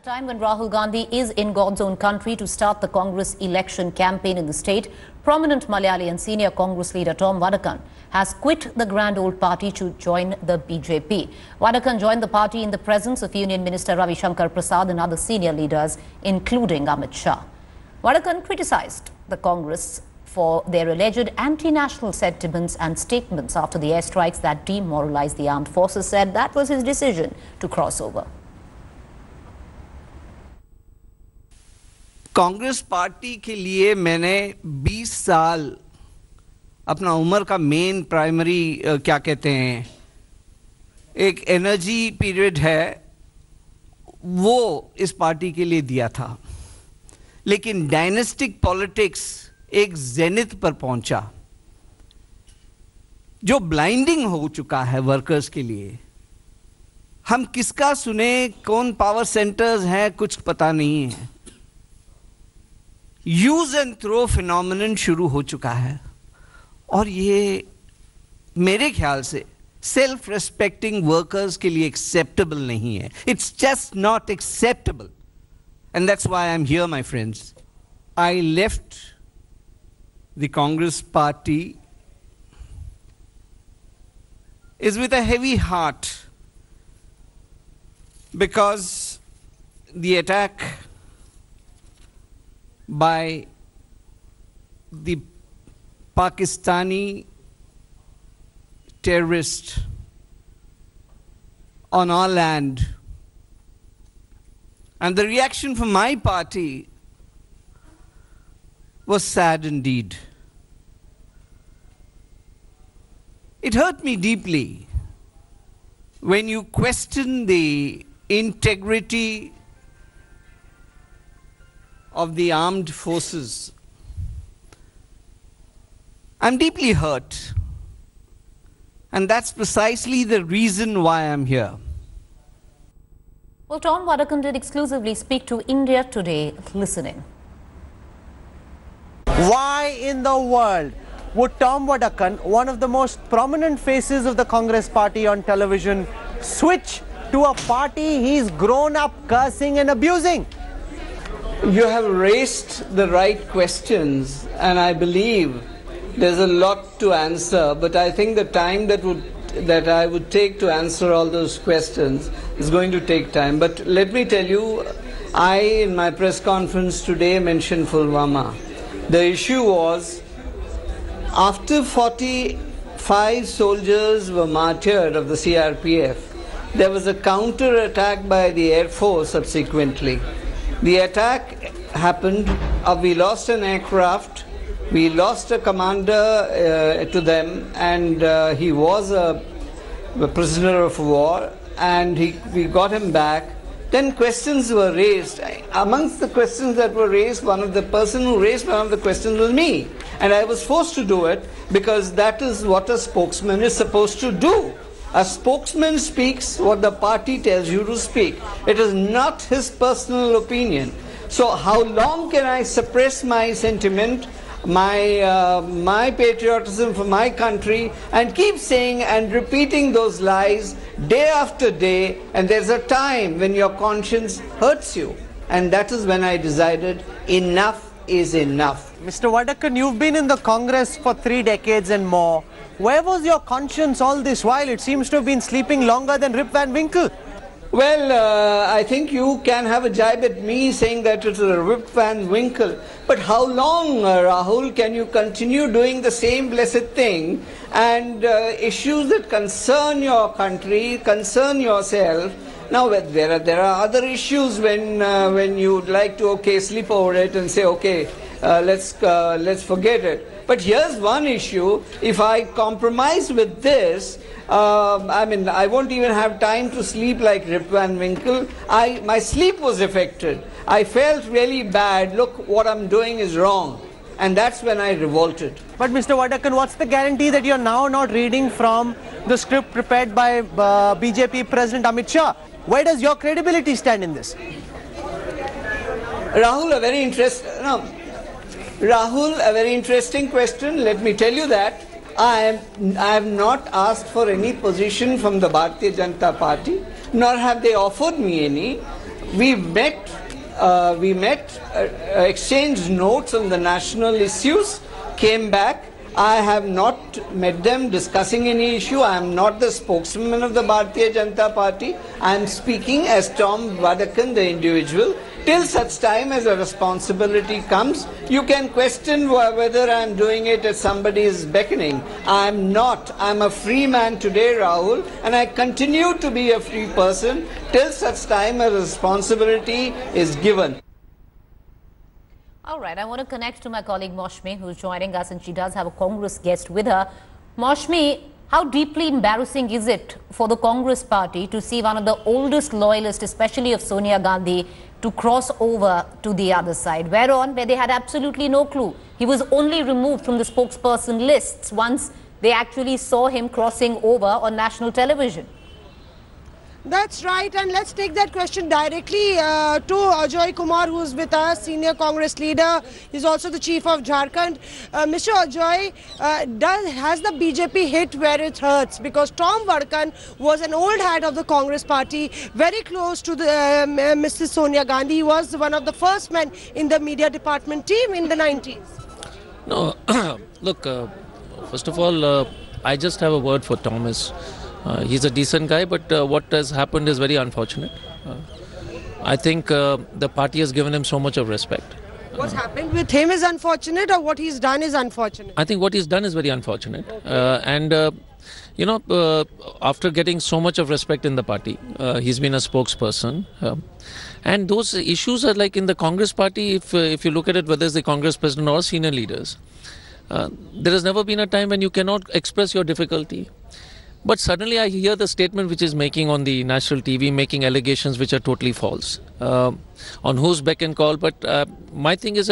time when Rahul Gandhi is in God's own country to start the Congress election campaign in the state, prominent Malayali and senior Congress leader Tom Vadakkan has quit the grand old party to join the BJP. Vadakkan joined the party in the presence of Union Minister Ravi Shankar Prasad and other senior leaders, including Amit Shah. Vadakkan criticized the Congress for their alleged anti-national sentiments and statements after the airstrikes that demoralized the armed forces, said that was his decision to cross over. Congress party के लिए मैंने 20 साल अपना उम्र का main primary क्या कहते हैं एक एनर्जी पीरियड है वो इस पार्टी के लिए दिया था, लेकिन डायनेस्टिक पॉलिटिक्स एक जेनिथ पर पहुंचा जो ब्लाइंडिंग हो चुका है वर्कर्स के लिए। हम किसका सुने, कौन पावर सेंटर्स हैं, कुछ पता नहीं है। यूज एंड थ्रो फिनोमिनन शुरू हो चुका है और ये मेरे ख्याल से सेल्फ रेस्पेक्टिंग वर्कर्स के लिए एक्सेप्टेबल नहीं है। It's just not acceptable and that's why I am here my friends. I left the Congress party is with a heavy heart because the attack by the Pakistani terrorist on our land and the reaction from my party was sad indeed. It hurt me deeply when you question the integrity of the armed forces. I'm deeply hurt, and that's precisely the reason why I'm here. Well, Tom Vadakkan did exclusively speak to India Today. Listening. Why in the world would Tom Vadakkan, one of the most prominent faces of the Congress party on television, switch to a party he's grown up cursing and abusing? You have raised the right questions, and I believe there's a lot to answer, but I think the time that I would take to answer all those questions is going to take time. But let me tell you, I, in my press conference today, mentioned Pulwama. The issue was, after 45 soldiers were martyred of the CRPF, there was a counter-attack by the Air Force subsequently. The attack happened, we lost an aircraft, we lost a commander to them, and he was a prisoner of war, and we got him back. Then questions were raised. Amongst the questions that were raised, the person who raised one of the questions was me. And I was forced to do it because that is what a spokesman is supposed to do. A spokesman speaks what the party tells you to speak. It is not his personal opinion. So how long can I suppress my sentiment, my patriotism for my country, and keep saying and repeating those lies day after day? And there's a time when your conscience hurts you. And that is when I decided enough is enough. Mr. Vadakkan, you've been in the Congress for 3 decades and more. Where was your conscience all this while? It seems to have been sleeping longer than Rip Van Winkle. Well, I think you can have a jibe at me saying that it's a Rip Van Winkle. But how long, Rahul, can you continue doing the same blessed thing, and issues that concern your country, concern yourself? Now, there are other issues when you'd like to, sleep over it and say, let's forget it. But here's one issue. If I compromise with this, I won't even have time to sleep like Rip Van Winkle. My sleep was affected. I felt really bad. Look, what I'm doing is wrong. And that's when I revolted. But Mr. Vadakkan, what's the guarantee that you're now not reading from the script prepared by BJP President Amit Shah? Where does your credibility stand in this? Rahul, a very interesting question. Let me tell you that I have not asked for any position from the Bharatiya Janata Party, nor have they offered me any. We met, exchanged notes on the national issues, came back. I have not met them discussing any issue. I am not the spokesman of the Bharatiya Janata Party. I am speaking as Tom Vadakkan, the individual. Till such time as a responsibility comes, you can question whether I am doing it as somebody is beckoning. I am not. I am a free man today, Rahul, and I continue to be a free person till such time as responsibility is given. All right, I want to connect to my colleague Maushmi, who's joining us, and she does have a Congress guest with her. Maushmi, how deeply embarrassing is it for the Congress party to see one of the oldest loyalists, especially of Sonia Gandhi, to cross over to the other side, where they had absolutely no clue? He was only removed from the spokesperson lists once they actually saw him crossing over on national television. That's right, and let's take that question directly to Ajoy Kumar, who is with us, senior Congress leader. He's also the chief of Jharkhand. Mr. Ajoy, has the BJP hit where it hurts? Because Tom Vadakkan was an old hat of the Congress party, very close to the Mrs. Sonia Gandhi. He was one of the first men in the media department team in the 90s. No, look, first of all, I just have a word for Thomas. He's a decent guy, but what has happened is very unfortunate. I think the party has given him so much of respect. What's happened with him is unfortunate, or what he's done is unfortunate? I think what he's done is very unfortunate. Okay. After getting so much of respect in the party, he's been a spokesperson. And those issues are like in the Congress party, if you look at it, whether it's the Congress president or senior leaders, there has never been a time when you cannot express your difficulty. But suddenly I hear the statement which is making on the national TV, making allegations which are totally false, on whose beck and call. But my thing is,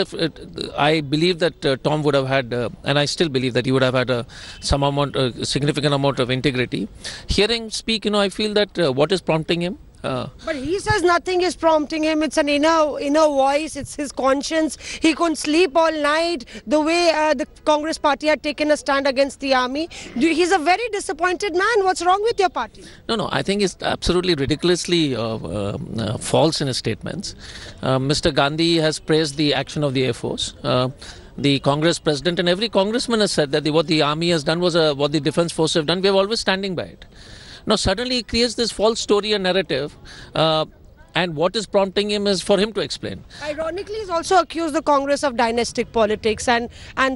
I believe that Tom would have had, and I still believe that he would have had significant amount of integrity. Hearing speak, I feel that what is prompting him? But he says nothing is prompting him. It's an inner voice. It's his conscience. He couldn't sleep all night. The way the Congress party had taken a stand against the army. He's a very disappointed man. What's wrong with your party? No. I think it's absolutely ridiculously false in his statements. Mr. Gandhi has praised the action of the Air Force. The Congress president and every congressman has said that what the army has done was what the defense force have done. We are always standing by it. Now suddenly he creates this false story and narrative, and what is prompting him is for him to explain. Ironically, he's also accused the Congress of dynastic politics, and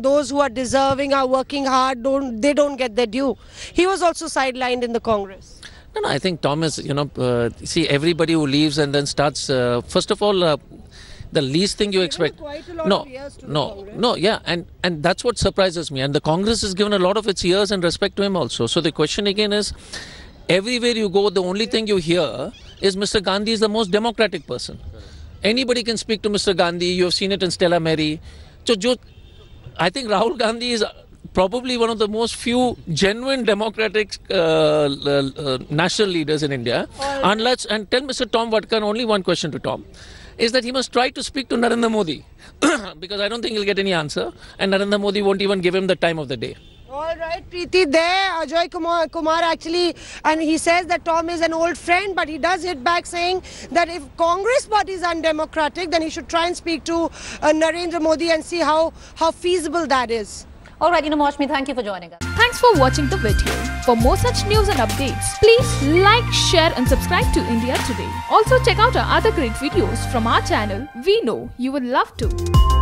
those who are deserving are working hard, don't get their due. He was also sidelined in the Congress. No, I think Thomas, see, everybody who leaves and then starts, first of all, the least thing you expect. And that's what surprises me. And the Congress has given a lot of its ears and respect to him also. So the question again is, everywhere you go, the only thing you hear is Mr. Gandhi is the most democratic person. Anybody can speak to Mr. Gandhi. You have seen it in Stella Mary. So I think Rahul Gandhi is probably one of the most few genuine democratic national leaders in India. And tell Mr. Tom Vadakkan only one question to Tom, is that he must try to speak to Narendra Modi because I don't think he'll get any answer, and Narendra Modi won't even give him the time of the day. All right, Preeti, there Ajoy Kumar actually, and he says that Tom is an old friend, but he does hit back saying that if Congress party is undemocratic, then he should try and speak to Narendra Modi and see how feasible that is. All right, Maushmi, thank you for joining us. Thanks for watching the video. For more such news and updates, please like, share and subscribe to India Today. Also check out our other great videos from our channel. We know you would love to.